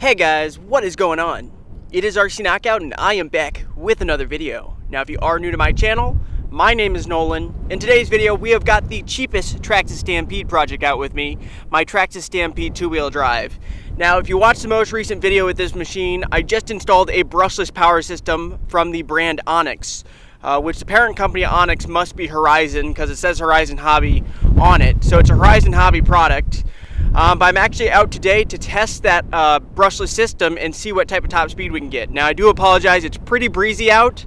Hey guys, what is going on? It is RC Knockout and I am back with another video. Now if you are new to my channel, my name is Nolan. In today's video we have got the cheapest Traxxas Stampede project out with me, my Traxxas Stampede 2-wheel drive. Now if you watched the most recent video with this machine, I just installed a brushless power system from the brand Onyx, which the parent company of Onyx must be Horizon because it says Horizon Hobby on it. So it's a Horizon Hobby product. But I'm actually out today to test that brushless system and see what type of top speed we can get. Now I do apologize, it's pretty breezy out.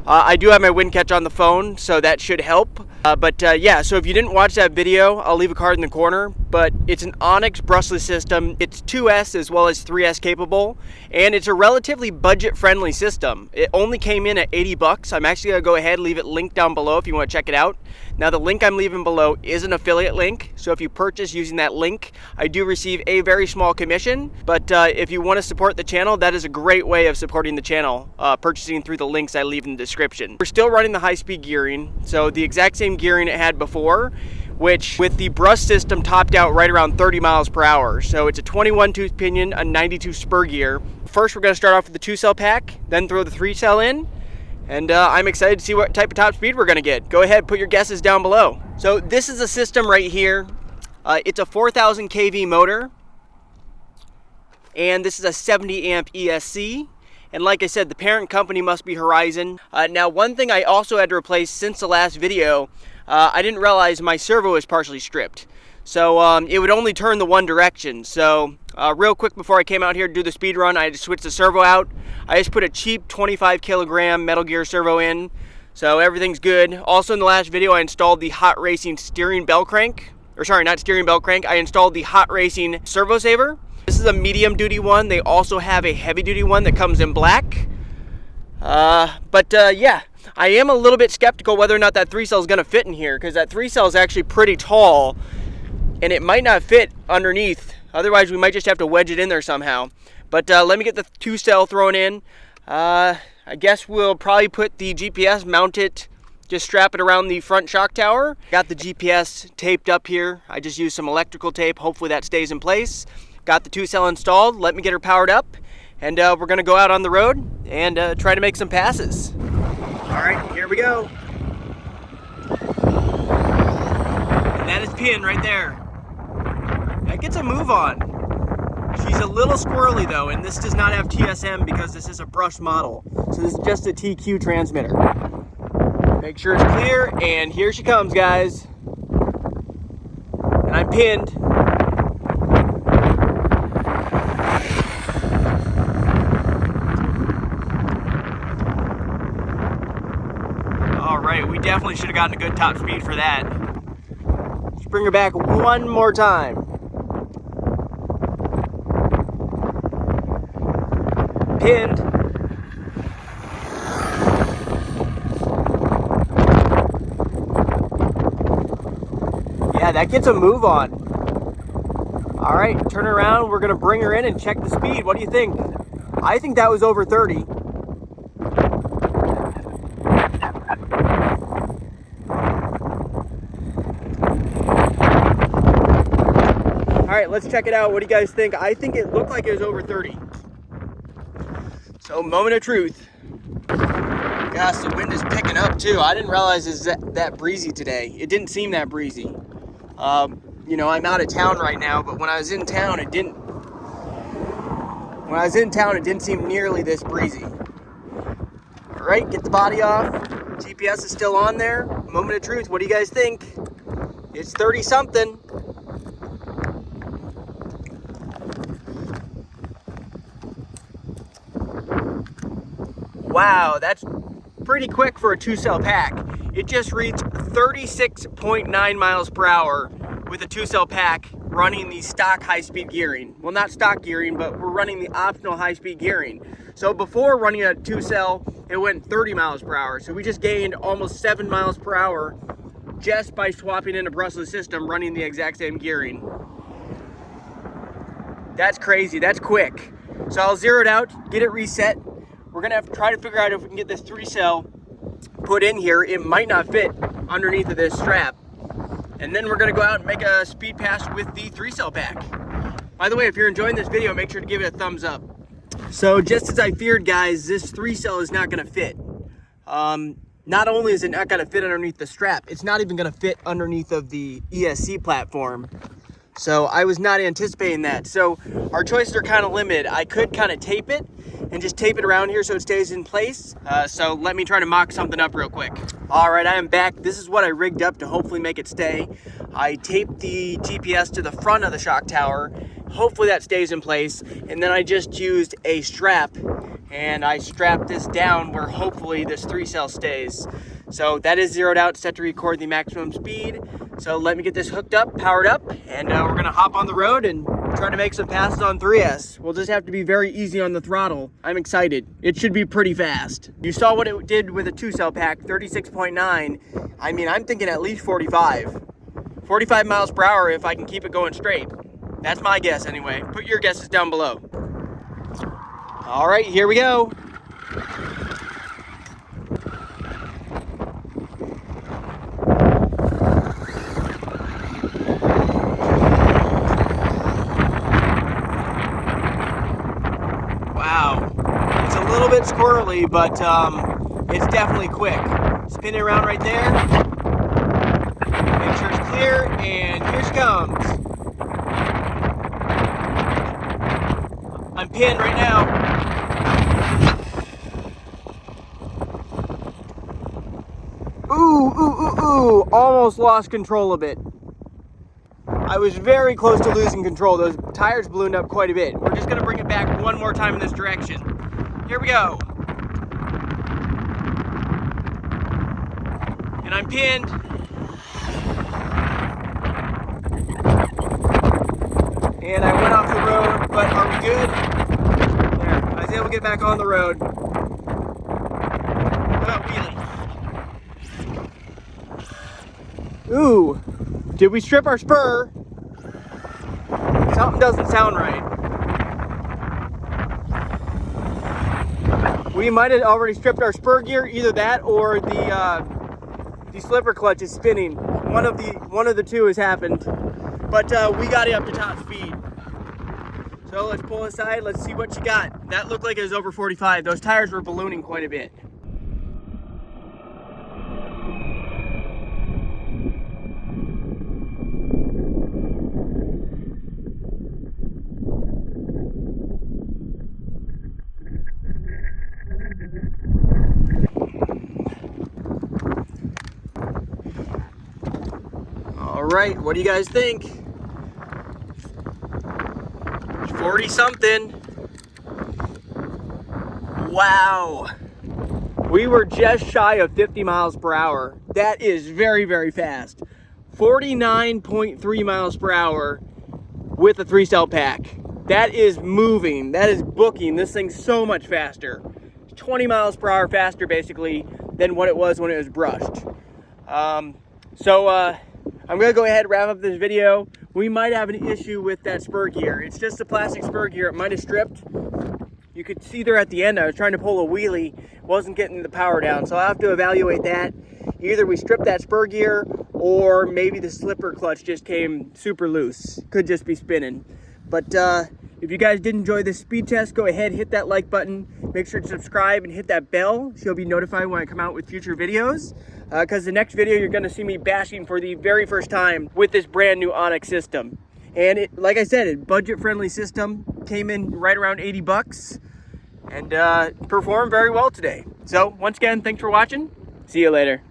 I do have my wind catch on the phone, so that should help. Yeah, so if you didn't watch that video, I'll leave a card in the corner. But it's an Onyx brushless system. It's 2S as well as 3S capable, and it's a relatively budget-friendly system. It only came in at 80 bucks. I'm actually gonna go ahead and leave it linked down below if you want to check it out. Now the link I'm leaving below is an affiliate link, so if you purchase using that link, I do receive a very small commission. But if you want to support the channel, that is a great way of supporting the channel, purchasing through the links I leave in the description. We're still running the high-speed gearing, so the exact same gearing it had before, which with the brush system topped out right around 30 miles per hour. So it's a 21 tooth pinion, a 92 spur gear. First we're going to start off with the 2-cell pack, then throw the 3-cell in, and I'm excited to see what type of top speed we're going to get. Go ahead, put your guesses down below. So this is a system right here. It's a 4000 kV motor, and this is a 70 amp ESC. And like I said, the parent company must be Horizon. Now one thing I also had to replace since the last video, I didn't realize my servo is partially stripped. So it would only turn the one direction. So real quick before I came out here to do the speed run, I had to switch the servo out. I just put a cheap 25 kilogram Metal Gear servo in. So everything's good. Also in the last video, I installed the Hot Racing steering bell crank. Or sorry, not steering bell crank. I installed the Hot Racing servo saver. This is a medium duty one. They also have a heavy duty one that comes in black. Yeah, I am a little bit skeptical whether or not that 3-cell is going to fit in here, because that 3-cell is actually pretty tall and it might not fit underneath. Otherwise we might just have to wedge it in there somehow. But let me get the 2-cell thrown in. I guess we'll probably put the GPS, mount it, just strap it around the front shock tower. Got the GPS taped up here. I just used some electrical tape. Hopefully that stays in place. Got the 2-cell installed. Let me get her powered up, and we're gonna go out on the road and try to make some passes. All right, here we go. And that is Pin right there. That gets a move on. She's a little squirrely though, and this does not have TSM because this is a brush model. So this is just a TQ transmitter. Make sure it's clear, and here she comes, guys. And I'm pinned. Alright, we definitely should have gotten a good top speed for that. Let's bring her back one more time. Pinned. Yeah, that gets a move on. Alright, turn around. We're going to bring her in and check the speed. What do you think? I think that was over 30. Alright, let's check it out. What do you guys think? I think it looked like it was over 30. So, moment of truth. Gosh, the wind is picking up too. I didn't realize it's that breezy today. It didn't seem that breezy. You know, I'm out of town right now, but when I was in town, it didn't seem nearly this breezy. Alright, get the body off. GPS is still on there. Moment of truth. What do you guys think? It's 30 something. Wow, that's pretty quick for a 2-cell pack. It just reached 36.9 miles per hour with a 2-cell pack running the stock high-speed gearing. Well, not stock gearing, but we're running the optional high-speed gearing. So before running a 2-cell, it went 30 miles per hour. So we just gained almost 7 miles per hour just by swapping in a brushless system running the exact same gearing. That's crazy, that's quick. So I'll zero it out, get it reset. We're gonna have to try to figure out if we can get this 3-cell put in here. It might not fit underneath of this strap. And then we're gonna go out and make a speed pass with the 3-cell pack. By the way, if you're enjoying this video, make sure to give it a thumbs up. So just as I feared, guys, this 3-cell is not gonna fit. Not only is it not gonna fit underneath the strap, it's not even gonna fit underneath of the ESC platform. So I was not anticipating that. So our choices are kind of limited. I could kind of tape it and just tape it around here so it stays in place. So let me try to mock something up real quick. All right, I am back. This is what I rigged up to hopefully make it stay. I taped the GPS to the front of the shock tower. Hopefully that stays in place. And then I just used a strap and I strapped this down where hopefully this 3-cell stays. So that is zeroed out, set to record the maximum speed. So let me get this hooked up, powered up, and we're gonna hop on the road and try to make some passes on 3S. We'll just have to be very easy on the throttle. I'm excited. It should be pretty fast. You saw what it did with a 2-cell pack, 36.9. I mean, I'm thinking at least 45. 45 miles per hour if I can keep it going straight. That's my guess anyway. Put your guesses down below. All right, here we go. Wow, it's a little bit squirrely, but it's definitely quick. Spin it around right there. Make sure it's clear, and here she comes. I'm pinned right now. Ooh, almost lost control of it. I was very close to losing control. Those tires ballooned up quite a bit. We're just gonna bring it back one more time in this direction. Here we go. And I'm pinned. And I went off the road, but are we good? There, I was able to get back on the road. Oh, wheelie. Ooh, did we strip our spur? Something doesn't sound right. We might have already stripped our spur gear, either that or the slipper clutch is spinning. One of the two has happened. But we got it up to top speed. So let's pull aside, let's see what you got. That looked like it was over 45. Those tires were ballooning quite a bit. All right, what do you guys think? 40 something. Wow. We were just shy of 50 miles per hour. That is very, very fast. 49.3 miles per hour with a 3-cell pack. That is moving. That is booking. This thing's so much faster. 20 miles per hour faster, basically, than what it was when it was brushed. I'm gonna go ahead and wrap up this video. We might have an issue with that spur gear. It's just a plastic spur gear. It might have stripped. You could see there at the end, I was trying to pull a wheelie, wasn't getting the power down. So I'll have to evaluate that. Either we stripped that spur gear or maybe the slipper clutch just came super loose. Could just be spinning. But if you guys did enjoy this speed test, go ahead, hit that like button. Make sure to subscribe and hit that bell so you'll be notified when I come out with future videos. Because the next video, you're going to see me bashing for the very first time with this brand new Onyx system. And it, like I said, a budget-friendly system, came in right around 80 bucks and performed very well today. So once again, thanks for watching. See you later.